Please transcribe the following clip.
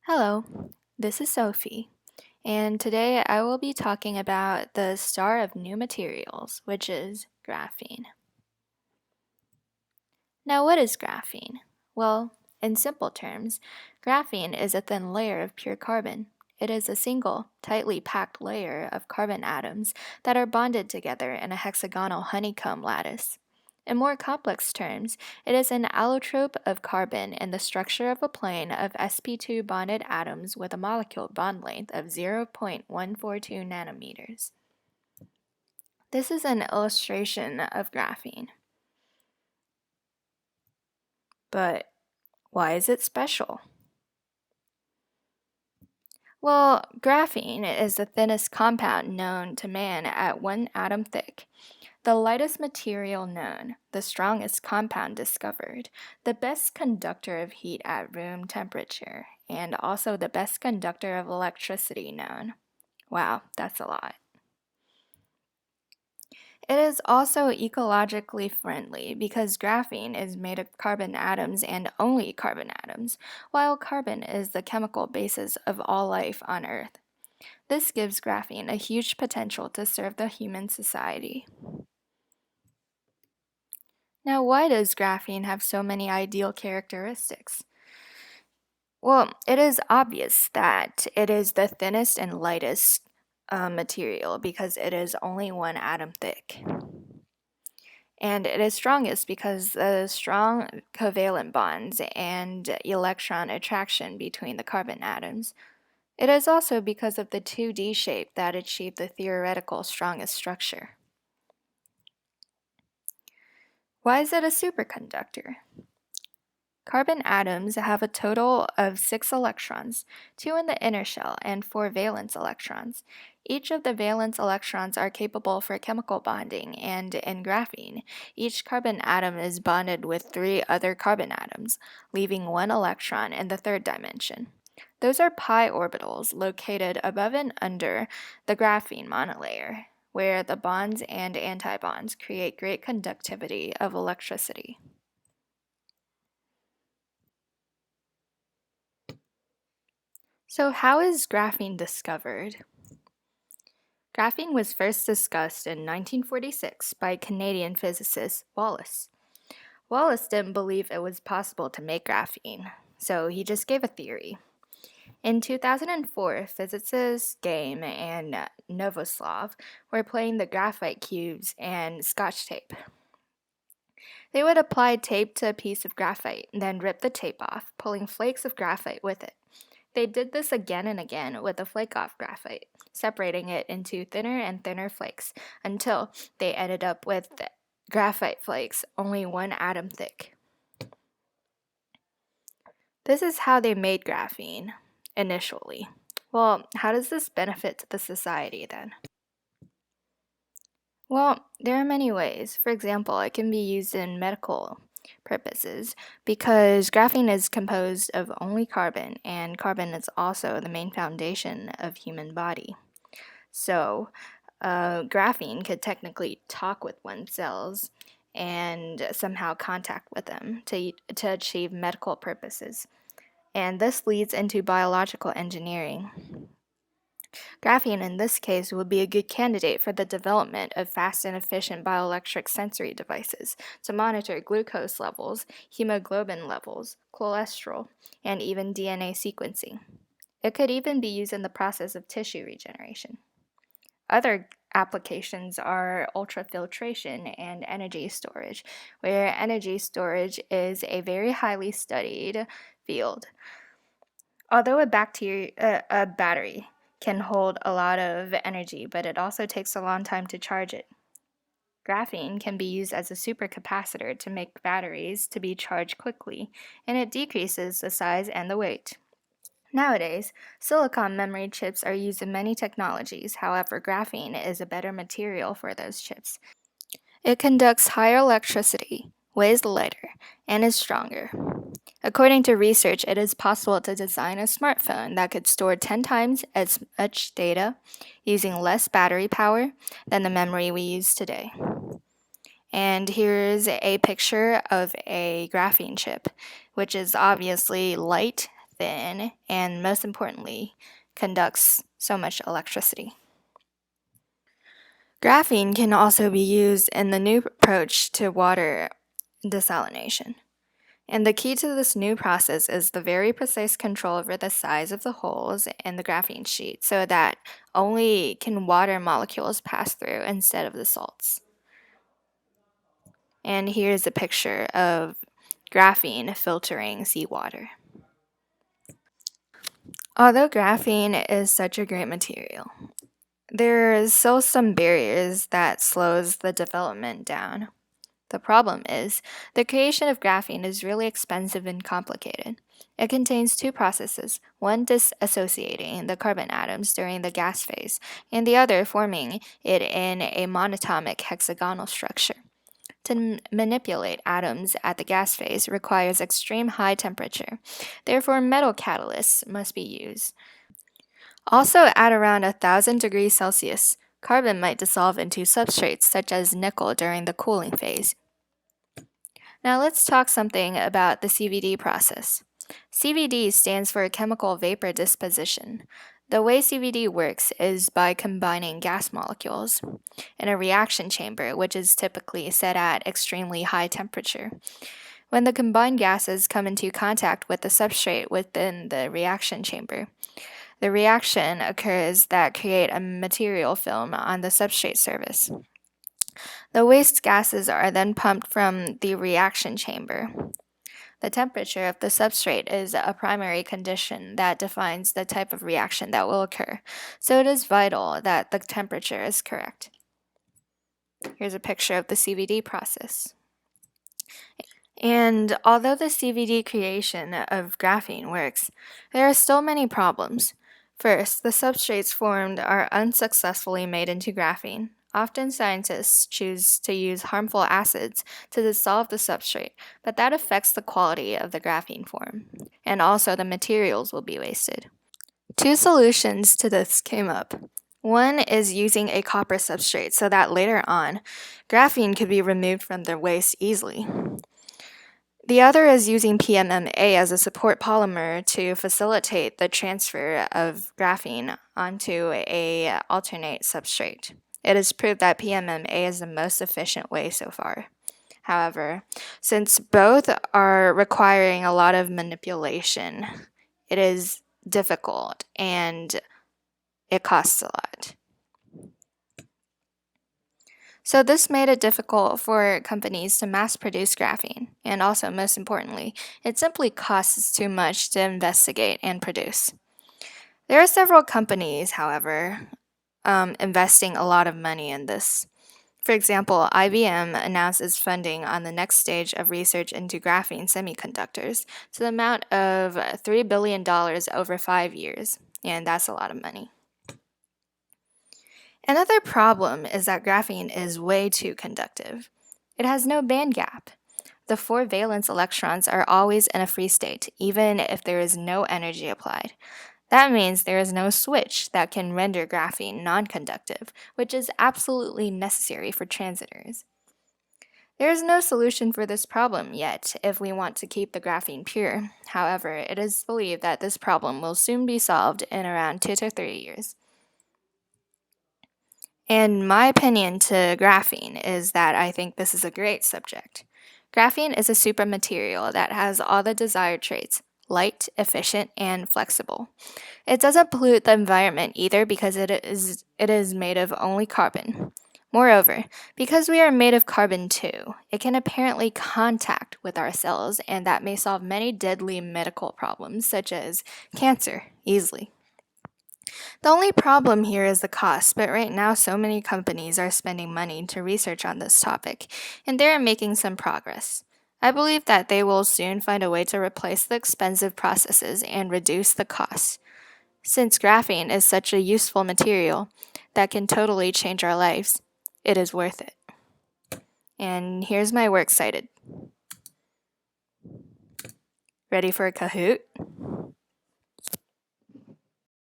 Hello, this is Sophie, and today I will be talking about the star of new materials, which is graphene. Now, what is graphene? Well, in simple terms, graphene is a thin layer of pure carbon. It is a single, tightly packed layer of carbon atoms that are bonded together in a hexagonal honeycomb lattice. In more complex terms, it is an allotrope of carbon in the structure of a plane of sp2 bonded atoms with a molecule bond length of 0.142 nanometers. This is an illustration of graphene. But why is it special? Well, graphene is the thinnest compound known to man at 1 atom thick, the lightest material known, the strongest compound discovered, the best conductor of heat at room temperature, and also the best conductor of electricity known. Wow, that's a lot. It is also ecologically friendly because graphene is made of carbon atoms and only carbon atoms, while carbon is the chemical basis of all life on Earth. This gives graphene a huge potential to serve the human society. Now, why does graphene have so many ideal characteristics? Well, it is obvious that it is the thinnest and lightest material because it is only 1 atom thick. And it is strongest because the strong covalent bonds and electron attraction between the carbon atoms. It is also because of the 2D shape that achieved the theoretical strongest structure. Why is it a superconductor? Carbon atoms have a total of 6 electrons, 2 in the inner shell and 4 valence electrons. Each of the valence electrons are capable for chemical bonding, and in graphene, each carbon atom is bonded with 3 other carbon atoms, leaving 1 electron in the third dimension. Those are pi orbitals located above and under the graphene monolayer, where the bonds and antibonds create great conductivity of electricity. So, how is graphene discovered? Graphene was first discussed in 1946 by Canadian physicist Wallace. Wallace didn't believe it was possible to make graphene, so he just gave a theory. In 2004, physicists Game and Novoslav were playing the graphite cubes and scotch tape. They would apply tape to a piece of graphite, then rip the tape off, pulling flakes of graphite with it. They did this again and again with the flake-off graphite, separating it into thinner and thinner flakes until they ended up with graphite flakes only 1 atom thick. This is how they made graphene initially. Well, how does this benefit the society then? Well, there are many ways. For example, it can be used in medical purposes because graphene is composed of only carbon, and carbon is also the main foundation of human body. So, graphene could technically talk with one's cells and somehow contact with them to achieve medical purposes. And this leads into biological engineering. Graphene in this case would be a good candidate for the development of fast and efficient bioelectric sensory devices to monitor glucose levels, hemoglobin levels, cholesterol, and even DNA sequencing. It could even be used in the process of tissue regeneration. Other applications are ultrafiltration and energy storage, where energy storage is a very highly studied field. Although a battery can hold a lot of energy, but it also takes a long time to charge it. Graphene can be used as a supercapacitor to make batteries to be charged quickly, and it decreases the size and the weight. Nowadays, silicon memory chips are used in many technologies. However, graphene is a better material for those chips. It conducts higher electricity, weighs lighter, and is stronger. According to research, it is possible to design a smartphone that could store 10 times as much data using less battery power than the memory we use today. And here's a picture of a graphene chip, which is obviously light, thin, and most importantly, conducts so much electricity. Graphene can also be used in the new approach to water desalination. And the key to this new process is the very precise control over the size of the holes in the graphene sheet so that only can water molecules pass through instead of the salts. And here's a picture of graphene filtering seawater. Although graphene is such a great material, there is still some barriers that slows the development down. The problem is, the creation of graphene is really expensive and complicated. It contains two processes, one disassociating the carbon atoms during the gas phase, and the other forming it in a monatomic hexagonal structure. To manipulate atoms at the gas phase requires extreme high temperature. Therefore, metal catalysts must be used. Also, at around 1,000 degrees Celsius, carbon might dissolve into substrates such as nickel during the cooling phase. Now let's talk something about the CVD process. CVD stands for chemical vapor disposition. The way CVD works is by combining gas molecules in a reaction chamber, which is typically set at extremely high temperature. When the combined gases come into contact with the substrate within the reaction chamber, the reaction occurs that create a material film on the substrate surface. The waste gases are then pumped from the reaction chamber. The temperature of the substrate is a primary condition that defines the type of reaction that will occur, so it is vital that the temperature is correct. Here's a picture of the CVD process. And although the CVD creation of graphene works, there are still many problems. First, the substrates formed are unsuccessfully made into graphene. Often scientists choose to use harmful acids to dissolve the substrate, but that affects the quality of the graphene form, and also the materials will be wasted. Two solutions to this came up. One is using a copper substrate so that later on, graphene could be removed from the waste easily. The other is using PMMA as a support polymer to facilitate the transfer of graphene onto an alternate substrate. It is proved that PMMA is the most efficient way so far. However, since both are requiring a lot of manipulation, it is difficult and it costs a lot. So this made it difficult for companies to mass produce graphene, and also, most importantly, it simply costs too much to investigate and produce. There are several companies, however, investing a lot of money in this. For example, IBM announces funding on the next stage of research into graphene semiconductors to the amount of $3 billion over 5 years, and that's a lot of money. Another problem is that graphene is way too conductive. It has no band gap. The 4 valence electrons are always in a free state, even if there is no energy applied. That means there is no switch that can render graphene non-conductive, which is absolutely necessary for transistors. There is no solution for this problem yet if we want to keep the graphene pure. However, it is believed that this problem will soon be solved in around 2 to 3 years. And my opinion to graphene is that I think this is a great subject. Graphene is a super material that has all the desired traits: light, efficient, and flexible. It doesn't pollute the environment either because it is made of only carbon. Moreover, because we are made of carbon too, it can apparently contact with our cells, and that may solve many deadly medical problems such as cancer easily. The only problem here is the cost, but right now so many companies are spending money to research on this topic, and they are making some progress. I believe that they will soon find a way to replace the expensive processes and reduce the costs. Since graphene is such a useful material that can totally change our lives, it is worth it. And here's my works cited. Ready for a Kahoot?